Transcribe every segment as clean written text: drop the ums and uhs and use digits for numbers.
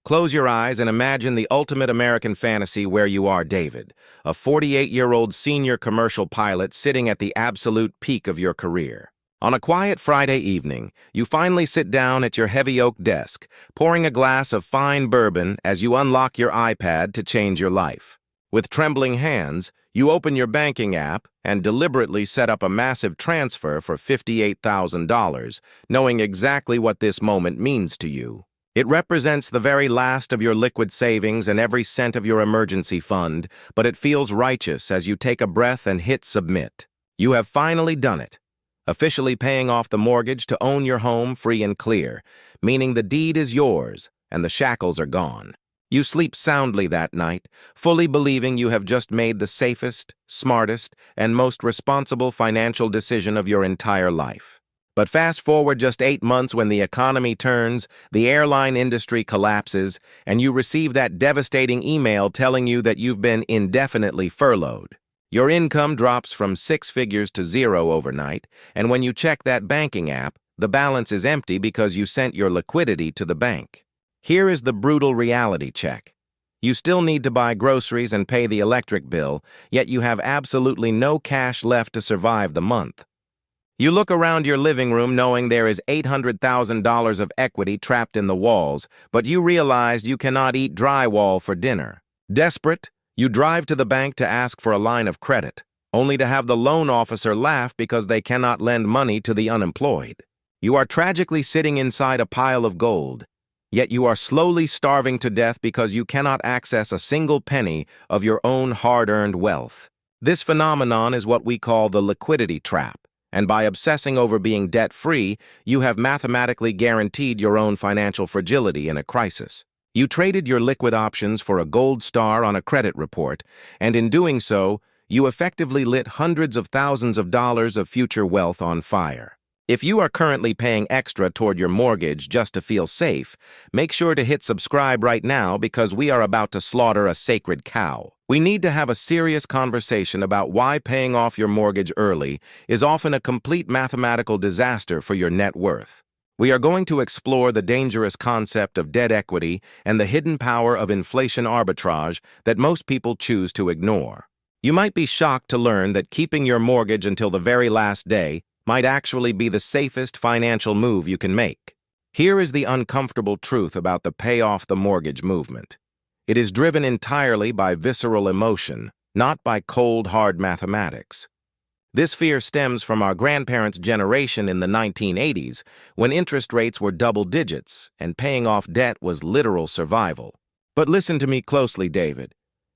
Close your eyes and imagine the ultimate American fantasy where you are, David, a 48-year-old senior commercial pilot sitting at the absolute peak of your career. On a quiet Friday evening, you finally sit down at your heavy oak desk, pouring a glass of fine bourbon as you unlock your iPad to change your life. With trembling hands, you open your banking app and deliberately set up a massive transfer for $58,000, knowing exactly what this moment means to you. It represents the very last of your liquid savings and every cent of your emergency fund, but it feels righteous as you take a breath and hit submit. You have finally done it, officially paying off the mortgage to own your home free and clear, meaning the deed is yours and the shackles are gone. You sleep soundly that night, fully believing you have just made the safest, smartest, and most responsible financial decision of your entire life. But fast forward just 8 months when the economy turns, the airline industry collapses, and you receive that devastating email telling you that you've been indefinitely furloughed. Your income drops from 6 figures to 0 overnight, and when you check that banking app, the balance is empty because you sent your liquidity to the bank. Here is the brutal reality check. You still need to buy groceries and pay the electric bill, yet you have absolutely no cash left to survive the month. You look around your living room knowing there is $800,000 of equity trapped in the walls, but you realized you cannot eat drywall for dinner. Desperate, you drive to the bank to ask for a line of credit, only to have the loan officer laugh because they cannot lend money to the unemployed. You are tragically sitting inside a pile of gold, yet you are slowly starving to death because you cannot access a single penny of your own hard-earned wealth. This phenomenon is what we call the liquidity trap. And by obsessing over being debt-free, you have mathematically guaranteed your own financial fragility in a crisis. You traded your liquid options for a gold star on a credit report, and in doing so, you effectively lit hundreds of thousands of dollars of future wealth on fire. If you are currently paying extra toward your mortgage just to feel safe, make sure to hit subscribe right now because we are about to slaughter a sacred cow. We need to have a serious conversation about why paying off your mortgage early is often a complete mathematical disaster for your net worth. We are going to explore the dangerous concept of debt equity and the hidden power of inflation arbitrage that most people choose to ignore. You might be shocked to learn that keeping your mortgage until the very last day might actually be the safest financial move you can make. Here is the uncomfortable truth about the pay off the mortgage movement. It is driven entirely by visceral emotion, not by cold, hard mathematics. This fear stems from our grandparents' generation in the 1980s, when interest rates were double digits and paying off debt was literal survival. But listen to me closely, David,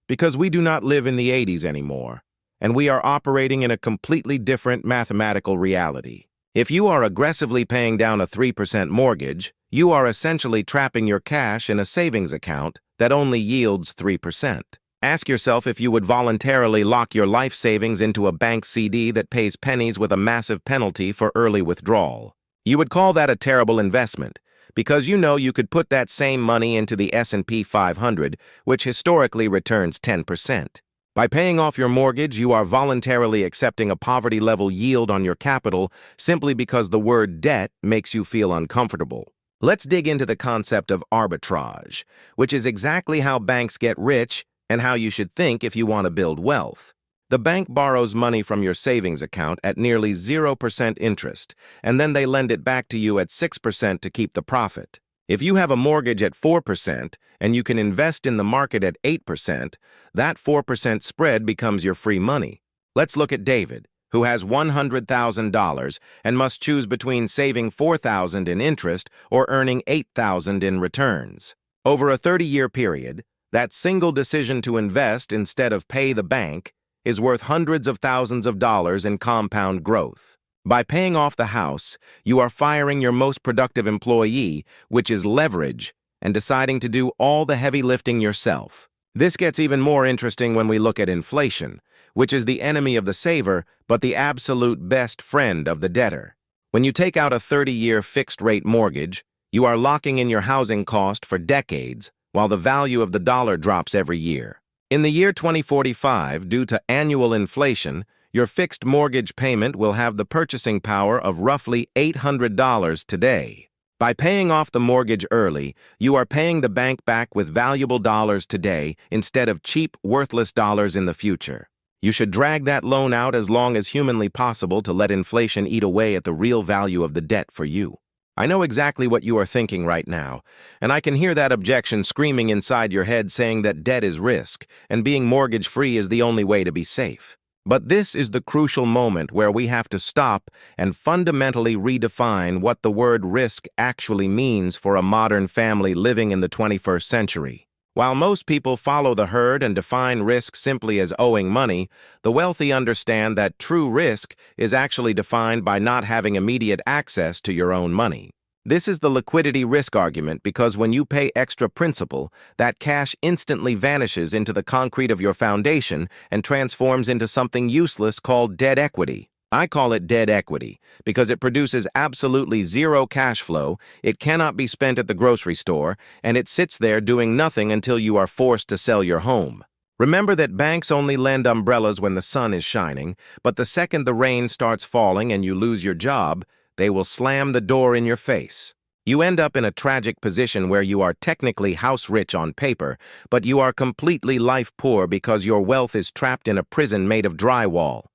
because we do not live in the 80s anymore, and we are operating in a completely different mathematical reality. If you are aggressively paying down a 3% mortgage, you are essentially trapping your cash in a savings account that only yields 3%. Ask yourself if you would voluntarily lock your life savings into a bank CD that pays pennies with a massive penalty for early withdrawal. You would call that a terrible investment, because you know you could put that same money into the S&P 500, which historically returns 10%. By paying off your mortgage, you are voluntarily accepting a poverty-level yield on your capital simply because the word debt makes you feel uncomfortable. Let's dig into the concept of arbitrage, which is exactly how banks get rich and how you should think if you want to build wealth. The bank borrows money from your savings account at nearly 0% interest, and then they lend it back to you at 6% to keep the profit. If you have a mortgage at 4% and you can invest in the market at 8%, that 4% spread becomes your free money. Let's look at David, who has $100,000 and must choose between saving $4,000 in interest or earning $8,000 in returns. Over a 30-year period, that single decision to invest instead of pay the bank is worth hundreds of thousands of dollars in compound growth. By paying off the house, you are firing your most productive employee, which is leverage, and deciding to do all the heavy lifting yourself. This gets even more interesting when we look at inflation, which is the enemy of the saver, but the absolute best friend of the debtor. When you take out a 30-year fixed-rate mortgage, you are locking in your housing cost for decades, while the value of the dollar drops every year. In the year 2045, due to annual inflation, your fixed mortgage payment will have the purchasing power of roughly $800 today. By paying off the mortgage early, you are paying the bank back with valuable dollars today instead of cheap, worthless dollars in the future. You should drag that loan out as long as humanly possible to let inflation eat away at the real value of the debt for you. I know exactly what you are thinking right now, and I can hear that objection screaming inside your head saying that debt is risk, and being mortgage-free is the only way to be safe. But this is the crucial moment where we have to stop and fundamentally redefine what the word risk actually means for a modern family living in the 21st century. While most people follow the herd and define risk simply as owing money, the wealthy understand that true risk is actually defined by not having immediate access to your own money. This is the liquidity risk argument because when you pay extra principal, that cash instantly vanishes into the concrete of your foundation and transforms into something useless called dead equity. I call it dead equity because it produces absolutely zero cash flow, it cannot be spent at the grocery store, and it sits there doing nothing until you are forced to sell your home. Remember that banks only lend umbrellas when the sun is shining, but the second the rain starts falling and you lose your job, they will slam the door in your face. You end up in a tragic position where you are technically house-rich on paper, but you are completely life-poor because your wealth is trapped in a prison made of drywall.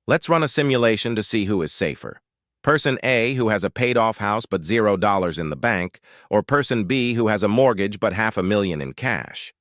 Let's run a simulation to see who is safer. Person A, who has a paid-off house but $0 in the bank, or Person B, who has a mortgage but $500,000 in cash.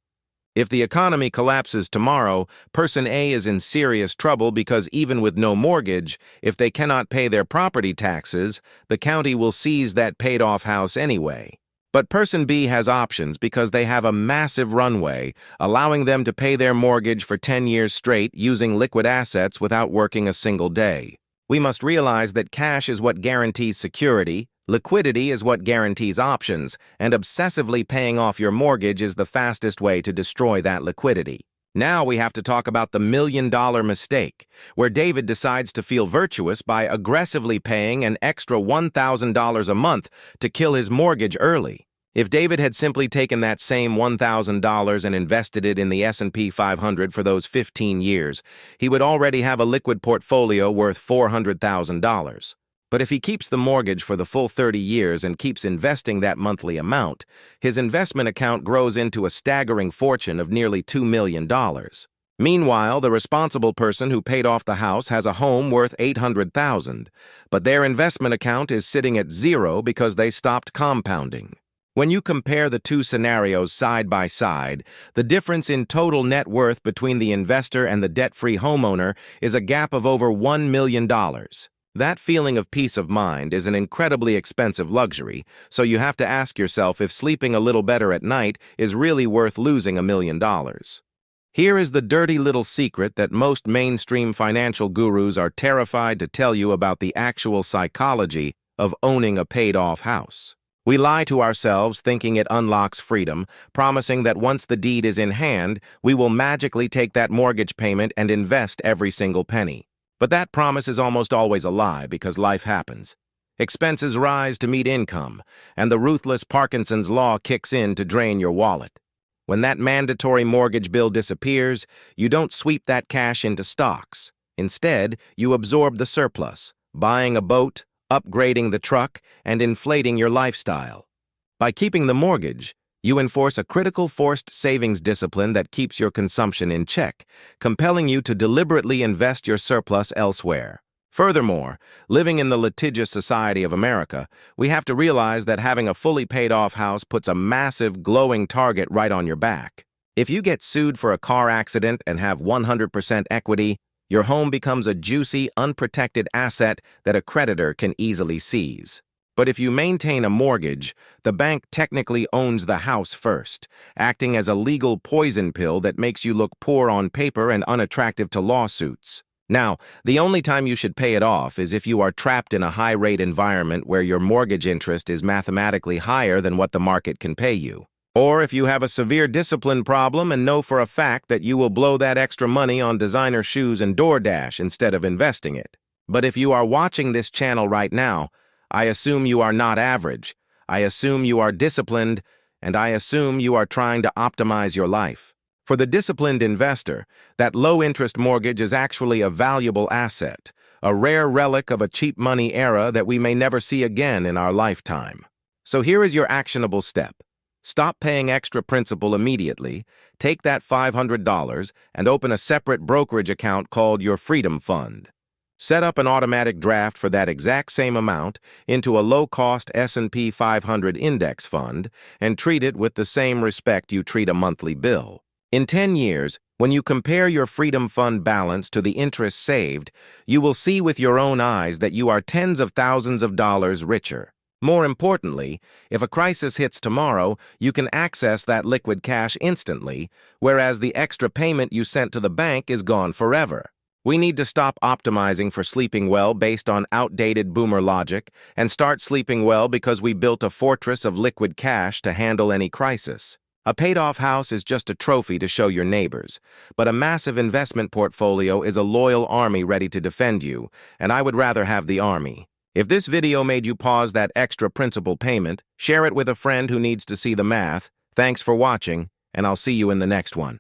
If the economy collapses tomorrow, Person A is in serious trouble because even with no mortgage, if they cannot pay their property taxes, the county will seize that paid-off house anyway. But Person B has options because they have a massive runway, allowing them to pay their mortgage for 10 years straight using liquid assets without working a single day. We must realize that cash is what guarantees security, liquidity is what guarantees options, and obsessively paying off your mortgage is the fastest way to destroy that liquidity. Now we have to talk about the $1,000,000 mistake, where David decides to feel virtuous by aggressively paying an extra $1,000 a month to kill his mortgage early. If David had simply taken that same $1,000 and invested it in the S&P 500 for those 15 years, he would already have a liquid portfolio worth $400,000. But if he keeps the mortgage for the full 30 years and keeps investing that monthly amount, his investment account grows into a staggering fortune of nearly $2 million. Meanwhile, the responsible person who paid off the house has a home worth $800,000, but their investment account is sitting at zero because they stopped compounding. When you compare the two scenarios side by side, the difference in total net worth between the investor and the debt-free homeowner is a gap of over $1 million. That feeling of peace of mind is an incredibly expensive luxury, so you have to ask yourself if sleeping a little better at night is really worth losing $1 million. Here is the dirty little secret that most mainstream financial gurus are terrified to tell you about the actual psychology of owning a paid-off house. We lie to ourselves thinking it unlocks freedom, promising that once the deed is in hand, we will magically take that mortgage payment and invest every single penny. But that promise is almost always a lie because life happens. Expenses rise to meet income, and the ruthless Parkinson's law kicks in to drain your wallet. When that mandatory mortgage bill disappears, you don't sweep that cash into stocks. Instead, you absorb the surplus, buying a boat, upgrading the truck, and inflating your lifestyle. By keeping the mortgage, you enforce a critical forced savings discipline that keeps your consumption in check, compelling you to deliberately invest your surplus elsewhere. Furthermore, living in the litigious society of America, we have to realize that having a fully paid-off house puts a massive, glowing target right on your back. If you get sued for a car accident and have 100% equity, your home becomes a juicy, unprotected asset that a creditor can easily seize. But if you maintain a mortgage, the bank technically owns the house first, acting as a legal poison pill that makes you look poor on paper and unattractive to lawsuits. Now, the only time you should pay it off is if you are trapped in a high-rate environment where your mortgage interest is mathematically higher than what the market can pay you. Or if you have a severe discipline problem and know for a fact that you will blow that extra money on designer shoes and DoorDash instead of investing it. But if you are watching this channel right now, I assume you are not average, I assume you are disciplined, and I assume you are trying to optimize your life. For the disciplined investor, that low-interest mortgage is actually a valuable asset, a rare relic of a cheap money era that we may never see again in our lifetime. So here is your actionable step. Stop paying extra principal immediately, take that $500, and open a separate brokerage account called your Freedom Fund. Set up an automatic draft for that exact same amount into a low-cost S&P 500 index fund and treat it with the same respect you treat a monthly bill. In 10 years, when you compare your Freedom Fund balance to the interest saved, you will see with your own eyes that you are tens of thousands of dollars richer. More importantly, if a crisis hits tomorrow, you can access that liquid cash instantly, whereas the extra payment you sent to the bank is gone forever. We need to stop optimizing for sleeping well based on outdated boomer logic and start sleeping well because we built a fortress of liquid cash to handle any crisis. A paid-off house is just a trophy to show your neighbors, but a massive investment portfolio is a loyal army ready to defend you, and I would rather have the army. If this video made you pause that extra principal payment, share it with a friend who needs to see the math. Thanks for watching, and I'll see you in the next one.